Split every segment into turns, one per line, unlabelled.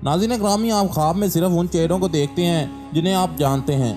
नाज़रीन ग्रामी, आप ख्वाब में सिर्फ उन चेहरों को देखते हैं जिन्हें आप जानते हैं।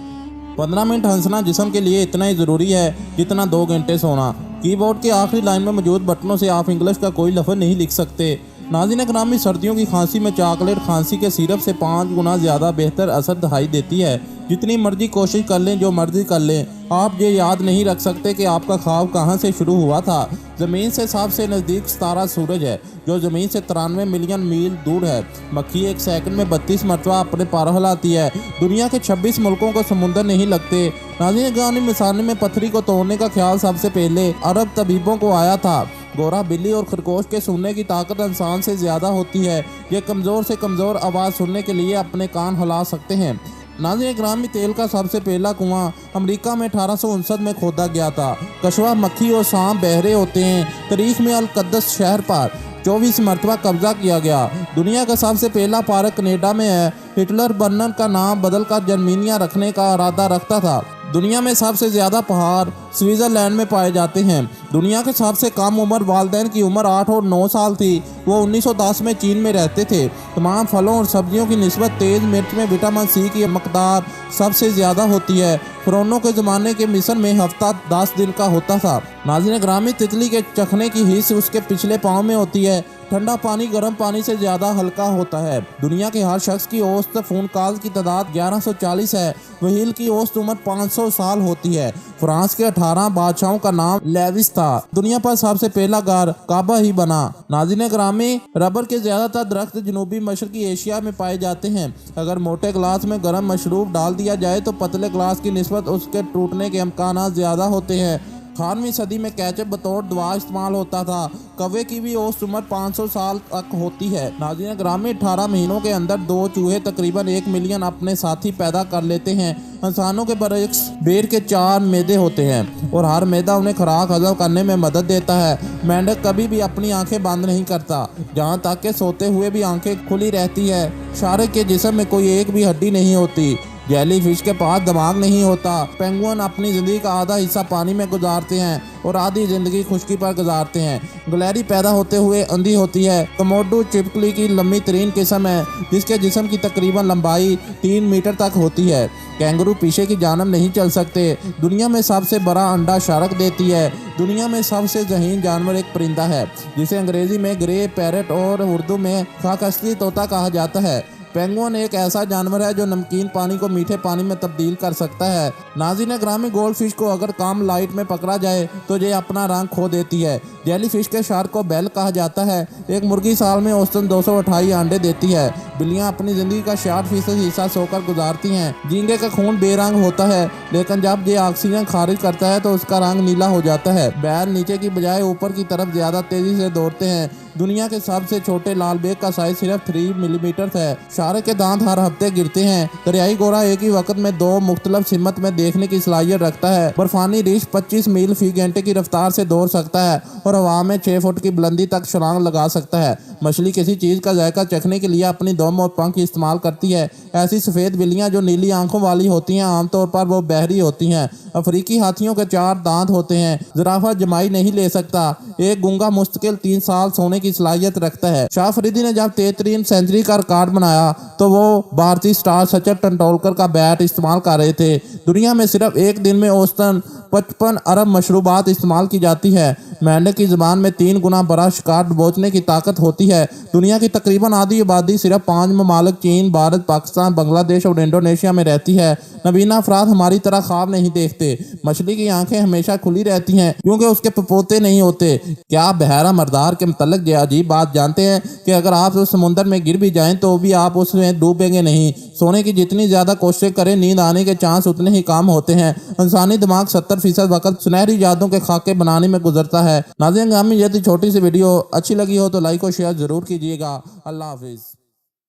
15 मिनट हंसना जिस्म के लिए इतना ही ज़रूरी है जितना 2 घंटे सोना। कीबोर्ड के आखिरी लाइन में मौजूद बटनों से आप इंग्लिश का कोई लफ्ज़ नहीं लिख सकते। नाज़रीन ग्रामी, सर्दियों की खांसी में चॉकलेट खांसी के सिरप से 5 गुना ज़्यादा बेहतर असर दिखाई देती है। जितनी मर्जी कोशिश कर लें, जो मर्जी कर लें, आप ये याद नहीं रख सकते कि आपका ख्वाब कहाँ से शुरू हुआ था। ज़मीन से सबसे नज़दीक तारा सूरज है, जो ज़मीन से 93 मिलियन मील दूर है। मक्खी एक सेकंड में 32 मरतबा अपने पर हिलाती है। दुनिया के 26 मुल्कों को समुंदर नहीं लगते। नाज़रीन ग्रामी, मिसाल में पत्थरी को तोड़ने का ख्याल सबसे पहले अरब तबीबों को आया था। गोरा बिल्ली और खरगोश के सुनने की ताकत इंसान से ज़्यादा होती है। ये कमज़ोर से कमज़ोर आवाज़ सुनने के लिए अपने कान हिला सकते हैं। नाज़रीन ग्रामी, तेल का सबसे पहला कुआं अमेरिका में 1859 में खोदा गया था। कछुआ, मक्खी और सांप बहरे होते हैं। तारीख में अल-क़द्स शहर पर 24 मरतबा कब्जा किया गया। दुनिया का सबसे पहला पार्क कनाडा में है। हिटलर बर्नर का नाम बदलकर जर्मनिया रखने का इरादा रखता था। दुनिया में सबसे ज़्यादा पहाड़ स्विट्ज़रलैंड में पाए जाते हैं। दुनिया के सबसे कम उम्र वालिदैन की उम्र 8 और 9 साल थी। वो 1910 में चीन में रहते थे। तमाम फलों और सब्जियों की निस्बत तेज़ मिर्च में विटामिन सी की मकदार सबसे ज़्यादा होती है। फ़िरौनों के ज़माने के मिस्र में हफ्ता 10 दिन का होता था। नाज़रीन ग्रामी, तितली के चखने की हिस्स उसके पिछले पाँव में होती है। ठंडा पानी गर्म पानी से ज़्यादा हल्का होता है। दुनिया के हर शख्स की औसत फ़ोन कॉल की तादाद 1140 है। व्हील की औसत उम्र 500 साल होती है। फ्रांस के 18 बादशाहों का नाम लेविस था। दुनिया पर सबसे पहला घर काबा ही बना। नाज़रीन ग्रामी, रबर के ज़्यादातर दरख्त जनूबी मशरकी एशिया में पाए जाते हैं। अगर मोटे गिलास में गर्म मशरूब डाल दिया जाए तो पतले गिलास की निस्बत उसके टूटने के इम्कान ज़्यादा होते हैं। 18वीं सदी में केचप बतौर दवा इस्तेमाल होता था। कौवे की भी औसत उम्र 500 साल तक होती है। नाज़रीन ग्रामी, 18 महीनों के अंदर 2 चूहे तकरीबन 1 मिलियन अपने साथी पैदा कर लेते हैं। इंसानों के बरक्स भेड़ के 4 मैदे होते हैं और हर मैदा उन्हें खुराक हजम करने में मदद देता है। मेंढक कभी भी अपनी आंखें बंद नहीं करता, जहाँ तक कि सोते हुए भी आंखें खुली रहती है। शार्क के जिस्म में कोई एक भी हड्डी नहीं होती। जेली फिश के पास दिमाग नहीं होता। पेंगुइन अपनी ज़िंदगी का आधा हिस्सा पानी में गुजारते हैं और आधी ज़िंदगी खुश्की पर गुजारते हैं। गिलहरी पैदा होते हुए अंधी होती है। कोमोडो छिपकली की लंबी तरीन किस्म है, जिसके जिस्म की तकरीबन लंबाई 3 मीटर तक होती है। कैंगरू पीछे की जानब नहीं चल सकते। दुनिया में सबसे बड़ा अंडा शार्क देती है। दुनिया में सबसे ज़हीन जानवर एक परिंदा है, जिसे अंग्रेज़ी में ग्रे पैरट और उर्दू में खाकस्ती तोता कहा जाता है। पेंगुइन एक ऐसा जानवर है जो नमकीन पानी को मीठे पानी में तब्दील कर सकता है। नाज़रीन ग्रामी, गोल्ड फिश को अगर कम लाइट में पकड़ा जाए तो ये अपना रंग खो देती है। जेली फिश के शार्क को बेल कहा जाता है। एक मुर्गी साल में औसतन 228 अंडे देती है। बिल्लियां अपनी ज़िंदगी का 60% हिस्सा सोकर गुजारती हैं। झींगे का खून बेरंग होता है, लेकिन जब ये ऑक्सीजन खारिज करता है तो उसका रंग नीला हो जाता है। बैल नीचे की बजाय ऊपर की तरफ ज़्यादा तेज़ी से दौड़ते हैं। दुनिया के सबसे छोटे लाल बेग का साइज सिर्फ 3 मिलीमीटर है। शार्क के दांत हर हफ्ते गिरते हैं। दरियाई घोड़ा एक ही वक्त में 2 मुख्तलिफ सिमत में देखने की सलाहियत रखता है। बर्फानी रीछ 25 मील फी घंटे की रफ्तार से दौड़ सकता है और हवा में 6 फुट की बुलंदी तक छलांग लगा सकता है। मछली किसी चीज़ का जायका चखने के लिए अपनी 2 मोट पंख इस्तेमाल करती है। ऐसी सफ़ेद बिल्लियाँ जो नीली आंखों वाली होती हैं, आमतौर पर वो बहरी होती हैं। अफ्रीकी हाथियों के 4 दांत होते हैं। जिराफा जमाई नहीं ले सकता। एक गूंगा मुस्तकिल 3 साल सोने की सलाहियत रखता है। शाह फरीदी ने जब 33 सेंचुरी का रिकॉर्ड बनाया तो वो भारतीय स्टार सचिन तेंदुलकर का बैट इस्तेमाल कर रहे थे। दुनिया में सिर्फ एक दिन में औसतन 55 अरब मशरूबात इस्तेमाल की जाती है। मेंढक की ज़ुबान में 3 गुना बड़ा शिकार दबोचने की ताकत होती है। दुनिया की तकरीबन आधी आबादी सिर्फ 5 ममालिक चीन, भारत, पाकिस्तान, बांग्लादेश और इंडोनेशिया में रहती है। नबीना अफराद हमारी तरह ख्वाब नहीं देखते। मछली की आंखें हमेशा खुली रहती हैं क्योंकि उसके पपोते नहीं होते। क्या बहरा मर्दार के मतलब ये अजीब बात जानते हैं कि अगर आप उस समुंदर में गिर भी जाएं तो भी आप उसमें डूबेंगे नहीं। सोने की जितनी ज़्यादा कोशिश करें, नींद आने के चांस उतने ही कम होते हैं। इंसानी दिमाग 70% वक्त सुनहरी यादों के खाके बनाने में गुजरता है। नाज़रीन ग्रामी, यदि छोटी सी वीडियो अच्छी लगी हो तो लाइक और शेयर ज़रूर कीजिएगा। अल्लाह हाफिज़।